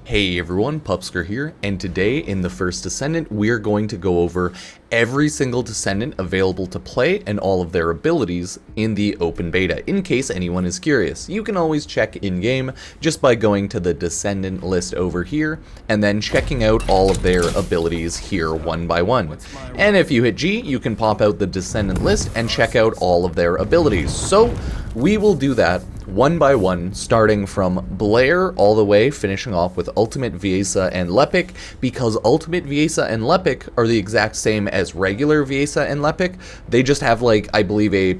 Hey everyone, Pupsker here, and today in the First Descendant, we're going to go over every single Descendant available to play and all of their abilities in the open beta, in case anyone is curious. You can always check in-game just by going to the Descendant list over here, and then checking out all of their abilities here one by one. And if you hit G, you can pop out the Descendant list and check out all of their abilities. So, we will do that one by one, starting from Blair all the way, finishing off with Ultimate Viessa and Lepic, because Ultimate Viessa and Lepic are the exact same as regular Viessa and Lepic. They just have, like, I believe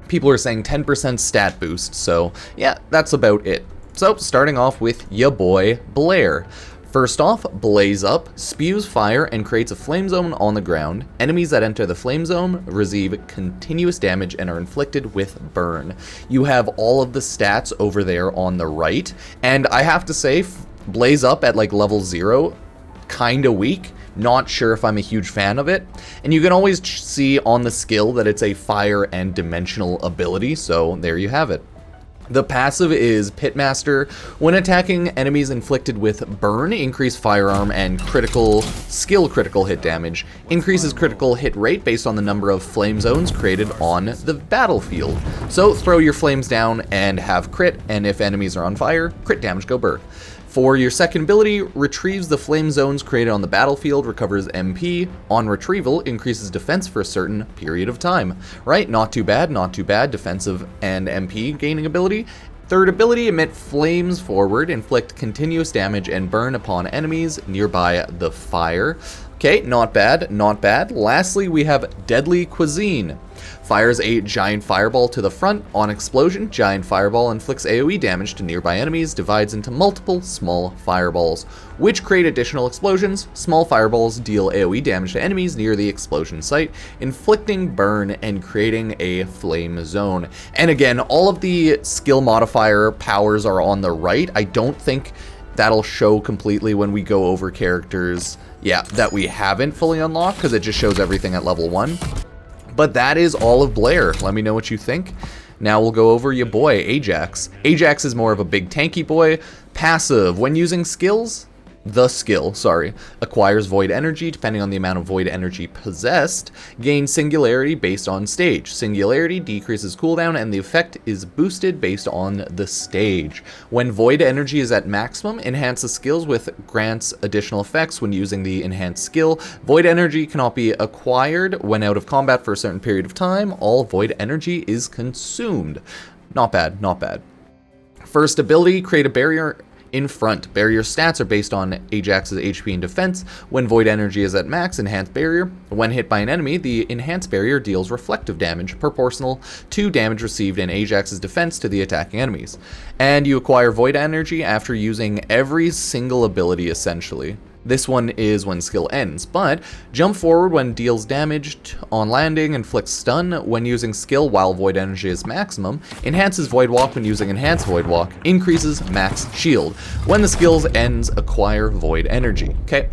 people are saying 10% stat boost, so yeah, that's about it. So, starting off with ya boy, Blair. First off, Blaze Up, spews fire and creates a flame zone on the ground. Enemies that enter the flame zone receive continuous damage and are inflicted with burn. You have all of the stats over there on the right, and I have to say, Blaze Up at like level 0, kinda weak. Not sure if I'm a huge fan of it. And you can always see on the skill that it's a fire and dimensional ability, so there you have it. The passive is Pitmaster. When attacking enemies inflicted with burn, increase firearm and critical hit damage. Increases critical hit rate based on the number of flame zones created on the battlefield. So throw your flames down and have crit, and if enemies are on fire, crit damage go burn. For your second ability, retrieves the flame zones created on the battlefield, recovers MP. On retrieval, increases defense for a certain period of time. Right, not too bad, not too bad. Defensive and MP gaining ability. Third ability, emit flames forward, inflict continuous damage and burn upon enemies nearby the fire. Okay, not bad, not bad. Lastly, we have Deadly Cuisine. Fires a giant fireball to the front. On explosion, giant fireball inflicts AoE damage to nearby enemies, divides into multiple small fireballs, which create additional explosions. Small fireballs deal AoE damage to enemies near the explosion site, inflicting burn and creating a flame zone. And again, all of the skill modifier powers are on the right. I don't think that'll show completely when we go over characters, that we haven't fully unlocked, because it just shows everything at level 1. But that is all of Blair. Let me know what you think. Now we'll go over your boy, Ajax. Ajax is more of a big tanky boy. Passive, when using skills, acquires void energy depending on the amount of void energy possessed, gains singularity based on stage. Singularity decreases cooldown and the effect is boosted based on the stage. When void energy is at maximum, enhances skills with grants additional effects when using the enhanced skill. Void energy cannot be acquired when out of combat for a certain period of time. All void energy is consumed. Not bad, not bad. First ability, create a barrier in front. Barrier stats are based on Ajax's HP and defense. When void energy is at max, enhanced barrier. When hit by an enemy, the enhanced barrier deals reflective damage proportional to damage received in Ajax's defense to the attacking enemies. And you acquire void energy after using every single ability essentially. This one is when skill ends, but jump forward when deals damage on landing, inflicts stun when using skill while void energy is maximum, enhances void walk when using enhanced void walk, increases max shield. When the skills ends, acquire void energy. Okay.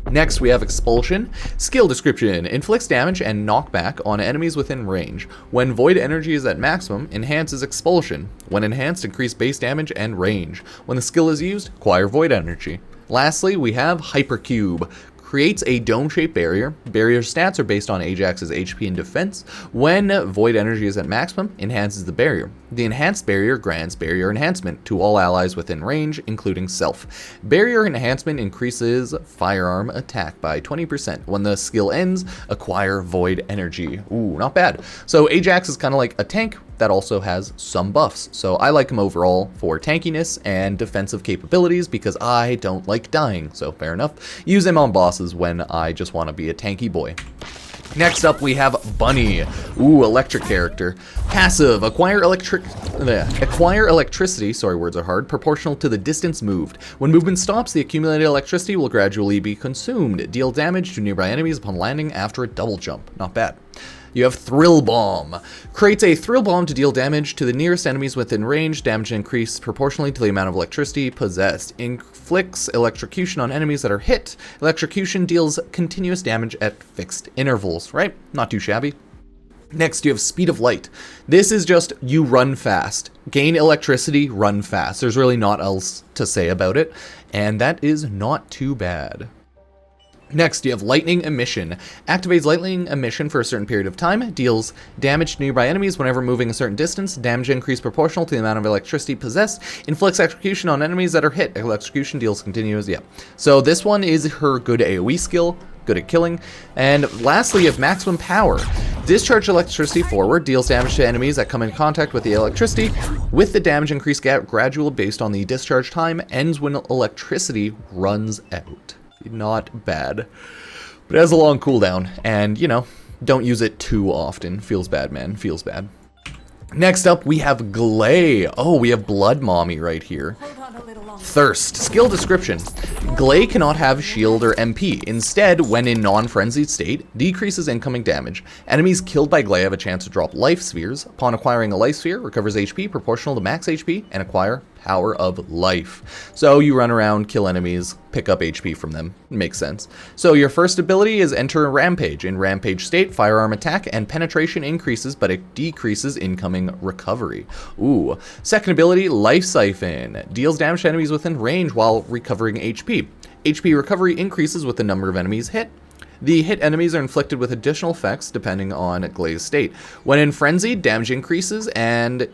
Next, we have Expulsion. Skill description. Inflicts damage and knockback on enemies within range. When void energy is at maximum, enhances Expulsion. When enhanced, increase base damage and range. When the skill is used, acquire void energy. Lastly, we have Hypercube. Creates a dome-shaped barrier. Barrier stats are based on Ajax's HP and defense. When void energy is at maximum, enhances the barrier. The enhanced barrier grants barrier enhancement to all allies within range, including self. Barrier enhancement increases firearm attack by 20%. When the skill ends, acquire void energy. Ooh, not bad. So Ajax is kind of like a tank that also has some buffs. So I like him overall for tankiness and defensive capabilities because I don't like dying. So fair enough. Use him on bosses when I just want to be a tanky boy. Next up, we have Bunny. Ooh, electric character. Passive, acquire electricity, sorry, words are hard, proportional to the distance moved. When movement stops, the accumulated electricity will gradually be consumed. Deal damage to nearby enemies upon landing after a double jump. Not bad. You have Thrill Bomb. Creates a Thrill Bomb to deal damage to the nearest enemies within range. Damage increased proportionally to the amount of electricity possessed. Inflicts electrocution on enemies that are hit. Electrocution deals continuous damage at fixed intervals, right? Not too shabby. Next, you have Speed of Light. This is just you run fast. Gain electricity, run fast. There's really not else to say about it, and that is not too bad. Next, you have Lightning Emission. Activates Lightning Emission for a certain period of time. Deals damage to nearby enemies whenever moving a certain distance. Damage increase proportional to the amount of electricity possessed. Inflicts execution on enemies that are hit. Electrocution deals continuous. Yeah. So this one is her good AoE skill. Good at killing. And lastly, you have Maximum Power. Discharge electricity forward. Deals damage to enemies that come in contact with the electricity. With the damage increase gradual based on the discharge time. Ends when electricity runs out. Not bad, but it has a long cooldown, and you know, don't use it too often. Feels bad, man. Feels bad. Next up, we have Gley. Oh, we have Blood Mommy right here. Thirst. Skill description. Gley cannot have shield or MP. Instead, when in non-frenzied state, decreases incoming damage. Enemies killed by Gley have a chance to drop life spheres. Upon acquiring a life sphere, recovers HP proportional to max HP and acquire Power of Life. So you run around, kill enemies, pick up HP from them. Makes sense. So your first ability is Enter Rampage. In Rampage state, firearm attack and penetration increases, but it decreases incoming recovery. Ooh. Second ability, Life Siphon. Deals damage to enemies within range while recovering HP. HP recovery increases with the number of enemies hit. The hit enemies are inflicted with additional effects depending on Gley's state. When in Frenzy, damage increases and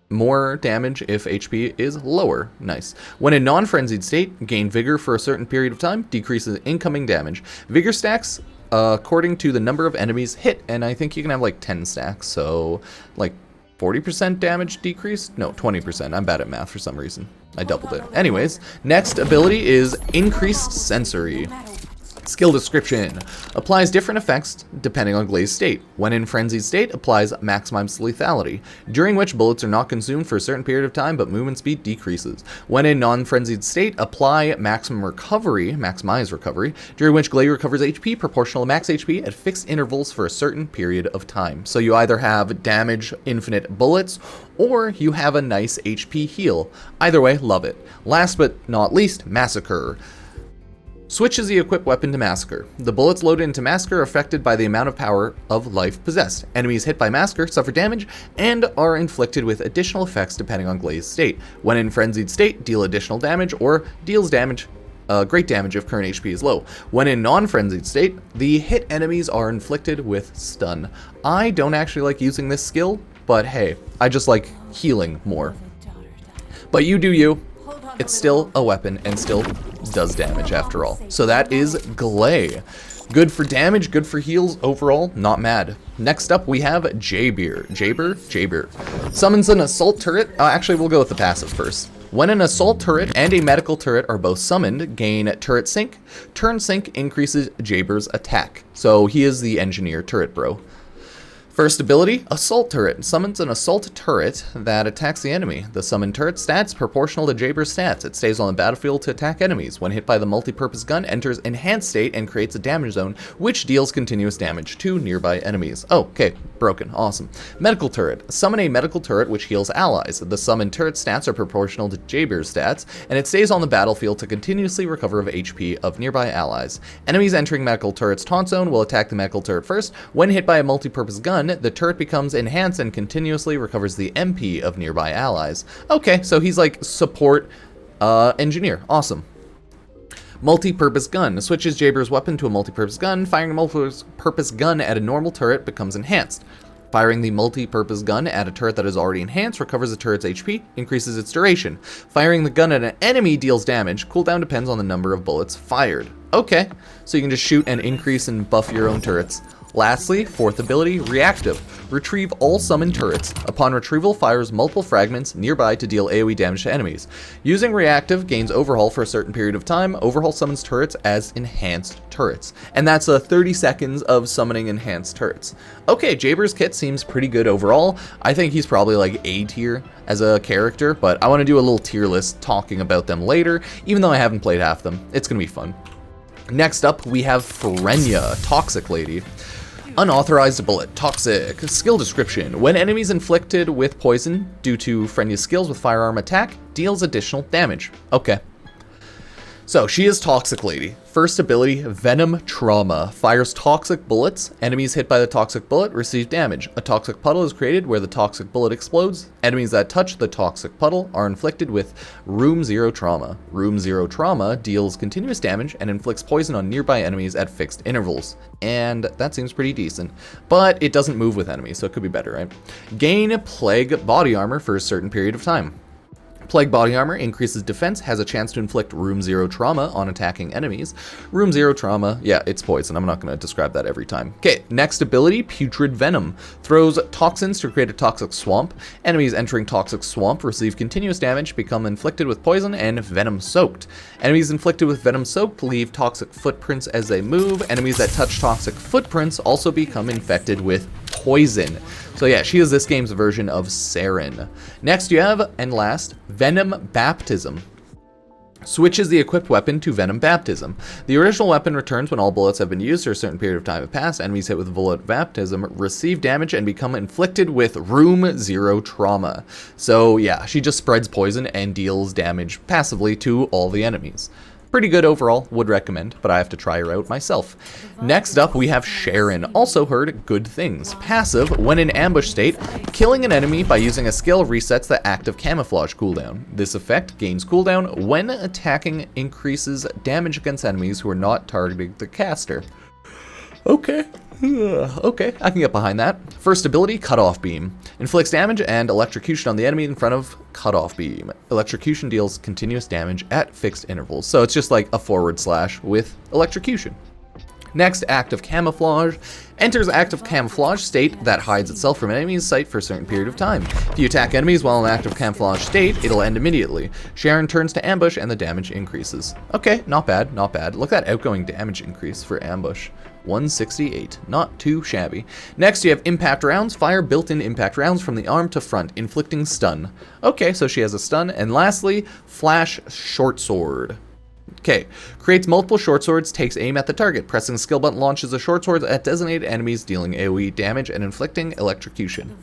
more damage if HP is lower. Nice. When in non-frenzied state, gain Vigor for a certain period of time, decreases incoming damage. Vigor stacks according to the number of enemies hit, and I think you can have like 10 stacks, so like 40% damage decrease? No, 20%. I'm bad at math for some reason. I doubled it. Anyways, next ability is Increased Sensory. Skill description. Applies different effects depending on Gley's state. When in frenzied state, applies maximized lethality, during which bullets are not consumed for a certain period of time, but movement speed decreases. When in non-frenzied state, apply maximum recovery, maximize recovery, during which Gley recovers HP proportional to max HP at fixed intervals for a certain period of time. So you either have damage infinite bullets, or you have a nice HP heal. Either way, love it. Last but not least, Massacre. Switches the equipped weapon to Massacre. The bullets loaded into Massacre are affected by the amount of power of life possessed. Enemies hit by Massacre suffer damage and are inflicted with additional effects depending on Gley's state. When in frenzied state, deal additional damage or deals damage, great damage if current HP is low. When in non-frenzied state, the hit enemies are inflicted with stun. I don't actually like using this skill, but hey, I just like healing more. But you do you. It's still a weapon and still does damage after all. So that is Gley. Good for damage, good for heals, overall, not mad. Next up, we have Jayber. Jayber. Summons an assault turret. Actually, we'll go with the passive first. When an assault turret and a medical turret are both summoned, gain turret sync. Turn sync increases Jayber's attack. So he is the engineer turret bro. First ability, Assault Turret. Summons an assault turret that attacks the enemy. The summoned turret stats proportional to Jayber's stats. It stays on the battlefield to attack enemies. When hit by the multi-purpose gun, enters enhanced state and creates a damage zone, which deals continuous damage to nearby enemies. Oh, okay, broken, awesome. Medical Turret. Summon a medical turret which heals allies. The summoned turret stats are proportional to Jayber's stats, and it stays on the battlefield to continuously recover of HP of nearby allies. Enemies entering medical turret's taunt zone will attack the medical turret first. When hit by a multi-purpose gun, the turret becomes enhanced and continuously recovers the MP of nearby allies. Okay, so he's like support engineer. Awesome. Multi-purpose gun. Switches Jayber's weapon to a multi-purpose gun. Firing a multi-purpose gun at a normal turret becomes enhanced. Firing the multi-purpose gun at a turret that is already enhanced recovers the turret's HP, increases its duration. Firing the gun at an enemy deals damage. Cooldown depends on the number of bullets fired. Okay, so you can just shoot and increase and buff your own turrets. Lastly, fourth ability, Reactive. Retrieve all summoned turrets. Upon retrieval, fires multiple fragments nearby to deal AoE damage to enemies. Using Reactive, gains Overhaul for a certain period of time. Overhaul summons turrets as enhanced turrets. And that's 30 seconds of summoning enhanced turrets. Okay, Jayber's kit seems pretty good overall. I think he's probably like A tier as a character, but I want to do a little tier list talking about them later, even though I haven't played half them. It's going to be fun. Next up, we have Freyna, Toxic Lady. Unauthorized bullet, toxic. Skill description. When enemies inflicted with poison due to Freyna's skills with firearm attack, deals additional damage. Okay. So, she is Toxic Lady. First ability, Venom Trauma. Fires toxic bullets. Enemies hit by the toxic bullet receive damage. A toxic puddle is created where the toxic bullet explodes. Enemies that touch the toxic puddle are inflicted with Room 0 Trauma. Room 0 Trauma deals continuous damage and inflicts poison on nearby enemies at fixed intervals. And that seems pretty decent. But it doesn't move with enemies, so it could be better, right? Gain Plague Body Armor for a certain period of time. Plague Body Armor increases defense, has a chance to inflict Room 0 Trauma on attacking enemies. Room 0 Trauma, yeah, it's poison. I'm not going to describe that every time. Okay, next ability, Putrid Venom. Throws toxins to create a toxic swamp. Enemies entering toxic swamp receive continuous damage, become inflicted with poison, and venom soaked. Enemies inflicted with venom soaked leave toxic footprints as they move. Enemies that touch toxic footprints also become infected with poison. So yeah, she is this game's version of Sharen. Next you have, and last, Venom Baptism. Switches the equipped weapon to Venom Baptism. The original weapon returns when all bullets have been used or a certain period of time have passed. Enemies hit with Bullet Baptism receive damage and become inflicted with Room 0 Trauma. So yeah, she just spreads poison and deals damage passively to all the enemies. Pretty good overall, would recommend, but I have to try her out myself. Next up, we have Sharen, also heard good things. Passive, when in ambush state, killing an enemy by using a skill resets the active camouflage cooldown. This effect gains cooldown when attacking, increases damage against enemies who are not targeting the caster. Okay. Okay, I can get behind that. First ability, Cutoff Beam. Inflicts damage and electrocution on the enemy in front of Cutoff Beam. Electrocution deals continuous damage at fixed intervals. So it's just like a forward slash with electrocution. Next, Active Camouflage. Enters active camouflage state that hides itself from enemies' sight for a certain period of time. If you attack enemies while in active camouflage state, it'll end immediately. Sharen turns to ambush and the damage increases. Okay, not bad, not bad. Look at that outgoing damage increase for ambush. 168, not too shabby. Next, you have impact rounds. Fire built-in impact rounds from the arm to front, inflicting stun. Okay, so she has a stun. And lastly, Flash Short Sword. Okay, creates multiple short swords, takes aim at the target. Pressing the skill button launches a short sword at designated enemies, dealing AoE damage and inflicting electrocution.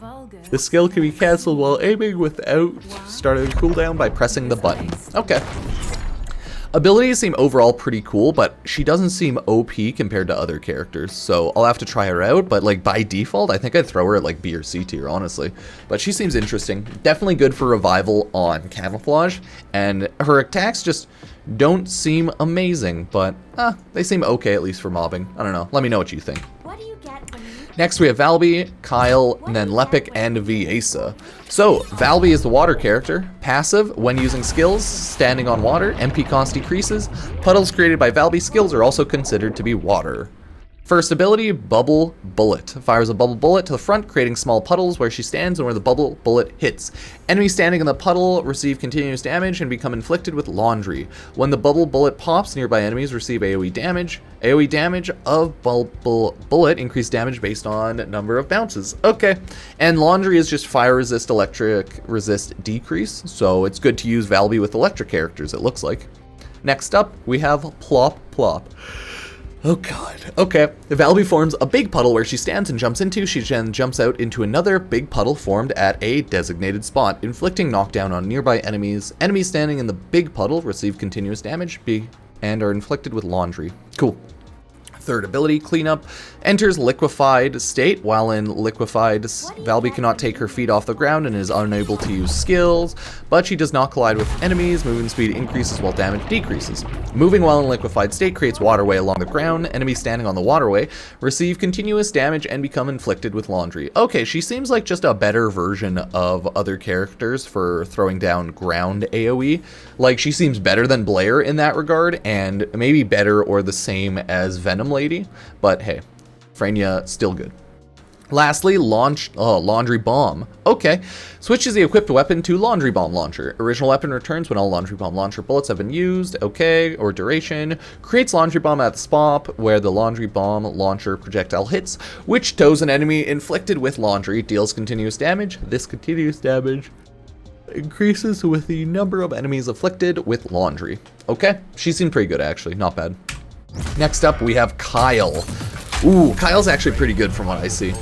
The skill can be cancelled while aiming without starting a cooldown by pressing the button. Okay. Abilities seem overall pretty cool, but she doesn't seem OP compared to other characters, so I'll have to try her out, but like by default, I think I'd throw her at like B or C tier, honestly. But she seems interesting. Definitely good for revival on camouflage, and her attacks just don't seem amazing, but they seem okay at least for mobbing. I don't know. Let me know what you think. Next, we have Valby, Kyle, and then Lepic and Viessa. So, Valby is the water character. Passive, when using skills, standing on water, MP cost decreases. Puddles created by Valby skills are also considered to be water. First ability, Bubble Bullet. Fires a bubble bullet to the front, creating small puddles where she stands and where the bubble bullet hits. Enemies standing in the puddle receive continuous damage and become inflicted with laundry. When the bubble bullet pops, nearby enemies receive AoE damage. AoE damage of bubble bullet increased damage based on number of bounces. Okay, and laundry is just fire resist, electric resist decrease, so it's good to use Valby with electric characters, it looks like. Next up, we have Plop Plop. Oh god. Okay. Valby forms a big puddle where she stands and jumps into. She then jumps out into another big puddle formed at a designated spot, inflicting knockdown on nearby enemies. Enemies standing in the big puddle receive continuous damage and are inflicted with laundry. Cool. Third ability, Cleanup. Enters liquefied state. While in liquefied, Valby cannot take her feet off the ground and is unable to use skills, but she does not collide with enemies. Movement speed increases while damage decreases. Moving while in liquefied state creates waterway along the ground. Enemies standing on the waterway receive continuous damage and become inflicted with laundry. Okay, she seems like just a better version of other characters for throwing down ground AoE. Like, she seems better than Blair in that regard, and maybe better or the same as Venom Lady, but hey, Freyna still good. Lastly, Laundry Bomb. Okay, switches the equipped weapon to Laundry Bomb Launcher. Original weapon returns when all Laundry Bomb Launcher bullets have been used. Okay, or duration. Creates Laundry Bomb at the spot where the Laundry Bomb Launcher projectile hits, which tows an enemy inflicted with laundry. Deals continuous damage. This continuous damage increases with the number of enemies afflicted with laundry. Okay, she seemed pretty good actually, not bad. Next up, we have Kyle. Ooh, Kyle's actually pretty good from what I see.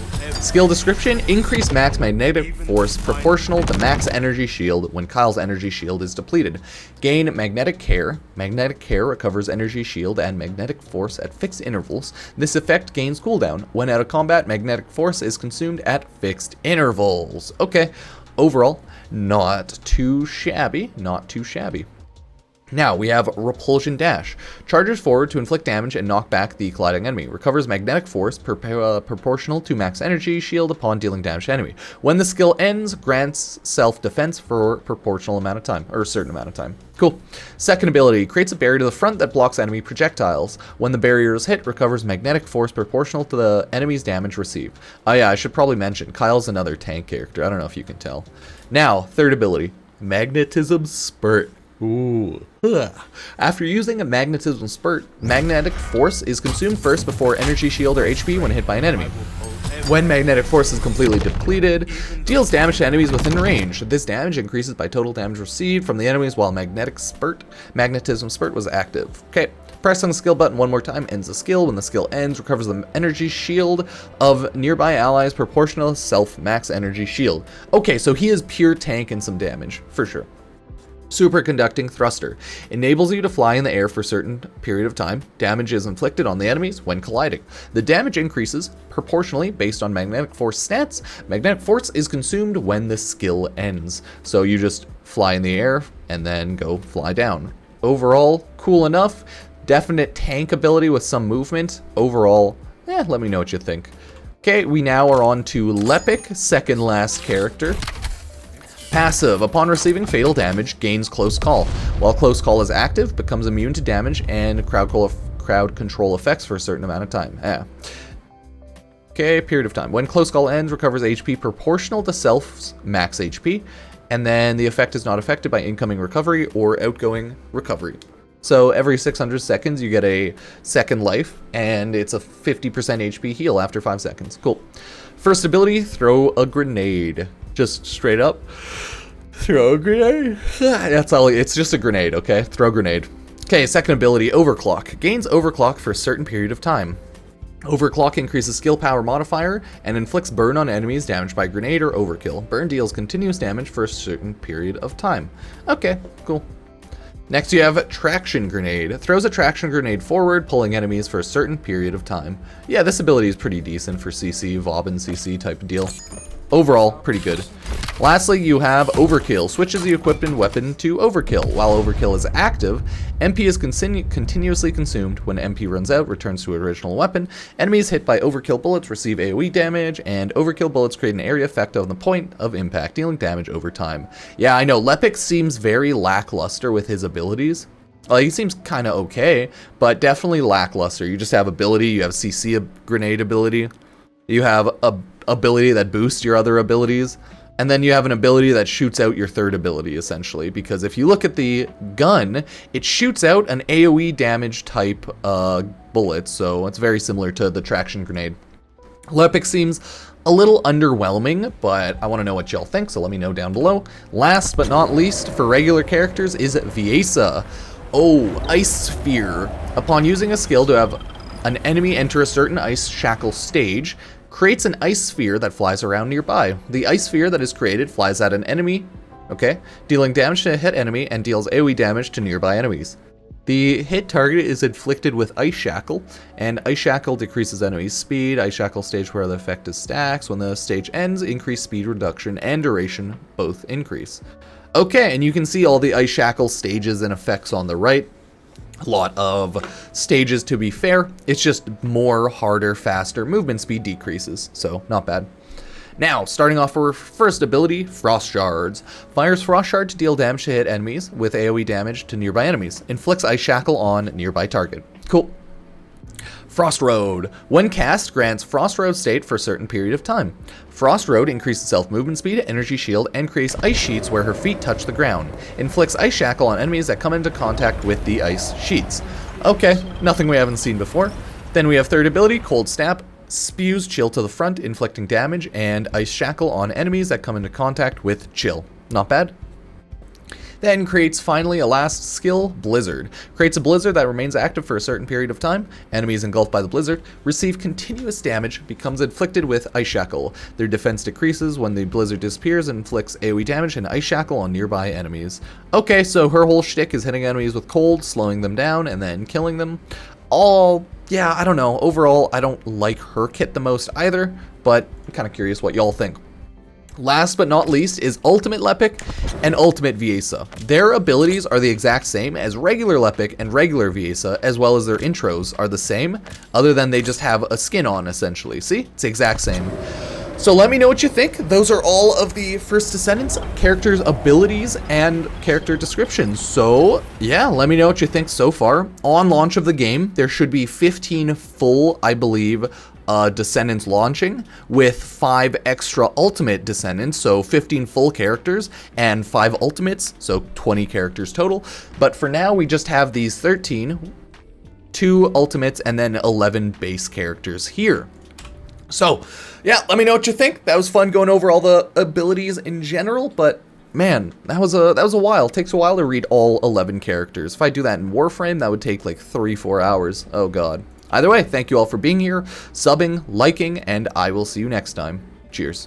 Skill description: increase max magnetic force proportional to max energy shield when Kyle's energy shield is depleted. Gain magnetic care. Magnetic care recovers energy shield and magnetic force at fixed intervals. This effect gains cooldown. When out of combat, magnetic force is consumed at fixed intervals. Okay, overall, not too shabby, not too shabby. Now, we have Repulsion Dash. Charges forward to inflict damage and knock back the colliding enemy. Recovers magnetic force proportional to max energy shield upon dealing damage to enemy. When the skill ends, grants self-defense for proportional amount of time, or a certain amount of time. Cool. Second ability, creates a barrier to the front that blocks enemy projectiles. When the barrier is hit, recovers magnetic force proportional to the enemy's damage received. Oh yeah, I should probably mention, Kyle's another tank character. I don't know if you can tell. Now, third ability, Magnetism Spurt. Ooh. After using a magnetism spurt, magnetic force is consumed first before energy shield or HP when hit by an enemy. When magnetic force is completely depleted, deals damage to enemies within range. This damage increases by total damage received from the enemies while magnetism spurt was active. Okay, pressing the skill button one more time ends the skill. When the skill ends, recovers the energy shield of nearby allies proportional to self max energy shield. Okay, so he is pure tank and some damage, for sure. Superconducting Thruster enables you to fly in the air for a certain period of time. Damage is inflicted on the enemies when colliding. The damage increases proportionally based on magnetic force stats. Magnetic force is consumed when the skill ends. So you just fly in the air and then go fly down. Overall, cool enough. Definite tank ability with some movement. Overall, let me know what you think. Okay, we now are on to Lepic, second last character. Passive, upon receiving fatal damage, gains Close Call. While Close Call is active, becomes immune to damage and crowd control effects for a certain amount of time. Okay, period of time. When Close Call ends, recovers HP proportional to self's max HP, and then the effect is not affected by incoming recovery or outgoing recovery. So every 600 seconds, you get a second life, and it's a 50% HP heal after 5 seconds. Cool. First ability, Throw a Grenade. Just straight up, throw a grenade. That's all, it's just a grenade, okay? Throw grenade. Okay, second ability, Overclock. Gains Overclock for a certain period of time. Overclock increases skill power modifier and inflicts burn on enemies damaged by grenade or overkill. Burn deals continuous damage for a certain period of time. Okay, cool. Next you have Traction Grenade. Throws a traction grenade forward, pulling enemies for a certain period of time. Yeah, this ability is pretty decent for CC, Vob and CC type of deal. Overall, pretty good. Lastly, you have Overkill. Switches the equipped weapon to Overkill. While Overkill is active, MP is continuously consumed. When MP runs out, returns to original weapon. Enemies hit by Overkill bullets receive AoE damage, and Overkill bullets create an area effect on the point of impact, dealing damage over time. Yeah, I know, Lepic seems very lackluster with his abilities. Well, he seems kind of okay, but definitely lackluster. You just have ability, you have CC grenade ability, you have a ability that boosts your other abilities, and then you have an ability that shoots out your third ability, essentially, because if you look at the gun, it shoots out an AoE damage type bullet, so it's very similar to the traction grenade. Lepic seems a little underwhelming, but I want to know what y'all think, so let me know down below. Last but not least, for regular characters, is Viessa. Oh, Ice Sphere. Upon using a skill to have an enemy enter a certain ice shackle stage, creates an ice sphere that flies around nearby. The ice sphere that is created flies at an enemy, okay, dealing damage to a hit enemy and deals AoE damage to nearby enemies. The hit target is inflicted with Ice Shackle, and Ice Shackle decreases enemy's speed. Ice Shackle stage where the effect is stacks. When the stage ends, increased speed reduction and duration both increase. Okay, and you can see all the Ice Shackle stages and effects on the right. A lot of stages, to be fair. It's just more, harder, faster. Movement speed decreases, so not bad. Now, starting off our first ability, Frost Shards. Fires Frost Shard to deal damage to hit enemies with AoE damage to nearby enemies. Inflicts Ice Shackle on nearby target. Cool. Frost Road. When cast, grants Frost Road state for a certain period of time. Frost Road increases self-movement speed, energy shield, and creates ice sheets where her feet touch the ground. Inflicts Ice Shackle on enemies that come into contact with the ice sheets. Okay, nothing we haven't seen before. Then we have third ability, Cold Snap. Spews Chill to the front, inflicting damage, and Ice Shackle on enemies that come into contact with Chill. Not bad. Then creates finally a last skill, Blizzard. Creates a blizzard that remains active for a certain period of time. Enemies engulfed by the blizzard receive continuous damage, becomes inflicted with Ice Shackle. Their defense decreases when the blizzard disappears and inflicts AoE damage and Ice Shackle on nearby enemies. Okay, so her whole shtick is hitting enemies with cold, slowing them down, and then killing them. Yeah, I don't know. Overall, I don't like her kit the most either, but I'm kind of curious what y'all think. Last but not least is Ultimate Lepic and Ultimate Viessa. Their abilities are the exact same as regular Lepic and regular Viessa, as well as their intros are the same, other than they just have a skin on, essentially. See? It's the exact same. So let me know what you think. Those are all of the First Descendants characters' abilities and character descriptions. So yeah, let me know what you think so far. On launch of the game, there should be 15 full, I believe, Descendants launching, with 5 extra Ultimate Descendants, so 15 full characters, and 5 Ultimates, so 20 characters total. But for now, we just have these 13, 2 Ultimates, and then 11 base characters here. So, yeah, let me know what you think. That was fun going over all the abilities in general, but man, that was a while. It takes a while to read all 11 characters. If I do that in Warframe, that would take like 3-4 hours. Oh god. Either way, thank you all for being here, subbing, liking, and I will see you next time. Cheers.